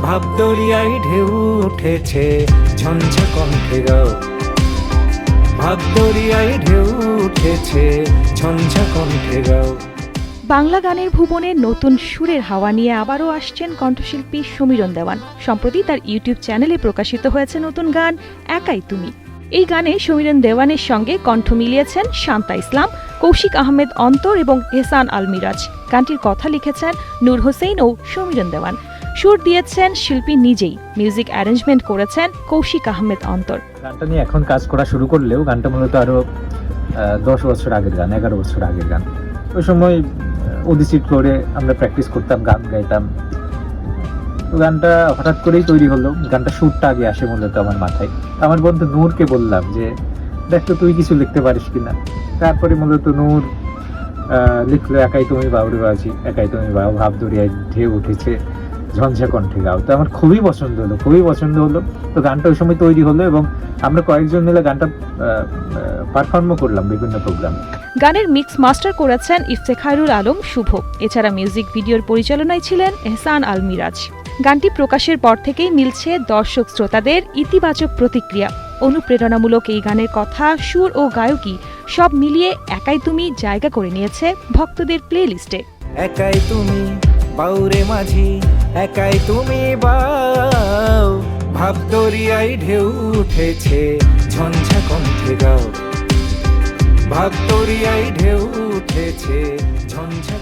ভাবদরিয়ায় ঢেউ উঠেছে ঝঞ্ঝা কণ্ঠে গাও, ভাবদরিয়ায় ঢেউ উঠেছে ঝঞ্ঝা কণ্ঠে গাও। বাংলা গানের ভুবনে নতুন সুরের হাওয়া নিয়ে আবারও আসছেন কণ্ঠশিল্পী সমীরণ দেওয়ান। সম্প্রতি তার ইউটিউব চ্যানেলে প্রকাশিত হয়েছে নতুন গান একাই তুমি। এই গানে সমীরণ দেওয়ানের সঙ্গে কণ্ঠ মিলিয়েছেন শান্তা ইসলাম, কৌশিক আহমেদ অন্তর এবং এহসান আল মিরাজ। গানটির কথা লিখেছেন নূর হোসেন ও সমীরণ দেওয়ান। সুর দিয়েছেন শিল্পী নিজেই, মিউজিক অ্যারেঞ্জমেন্ট করেছেন কৌশিক আহমেদ অন্তর। গানটা নিয়ে এখন কাজ করা শুরু করলেও গানটা মূলত আরো 10 বছর আগের গান, 11 বছর আগের গান। ওই সময় অডিসিট করে আমরা প্র্যাকটিস করতাম, গান গাইতাম। তো গানটা হঠাৎ করেই তৈরি হলো। গানটা সুরটা আগে আসে মূলত আমার মাথায়। আমার বন্ধু নূরকে বললাম যে দেখ তো তুই কিছু লিখতে পারিস কিনা। তারপরে মূলত নূর লিখলো একাই তুমি বাউরে বাজি, একাই তুমি বাউ, ভাবদরিয়ায় ঢেউ উঠেছে ঝঞ্ঝা কণ্ঠে গাও। তো আমার খুবই পছন্দ হলো। তো গানটা ওই সময় তৈরি হলো এবং আমরা কয়েকজন মিলে গানটা পারফর্মও করলাম বিভিন্ন প্রোগ্রামে। গানের মিক্স মাস্টার করেছেন ইফতেখারুল আলম শুভ। এছাড়া মিউজিক ভিডিওর পরিচালনায় ছিলেন এহসান আল মিরাজ। গানটি প্রকাশের পর থেকেই মিলছে দর্শক শ্রোতাদের ইতিবাচক প্রতিক্রিয়া। অনুপ্রেরণামূলক এই গানের কথা, সুর ও গায়কী সব মিলিয়ে একাই তুমি জায়গা করে নিয়েছে ভক্তদের প্লে লিস্টে। একাই তুমি বাউরে মাঝি, একাই তুমি বাউ, ভাবদরিয়ায় ঢেউ উঠেছে ঝঞ্ঝা কণ্ঠে গাও, ভাবদরিয়ায় ঢেউ উঠেছে ঝঞ্ঝা।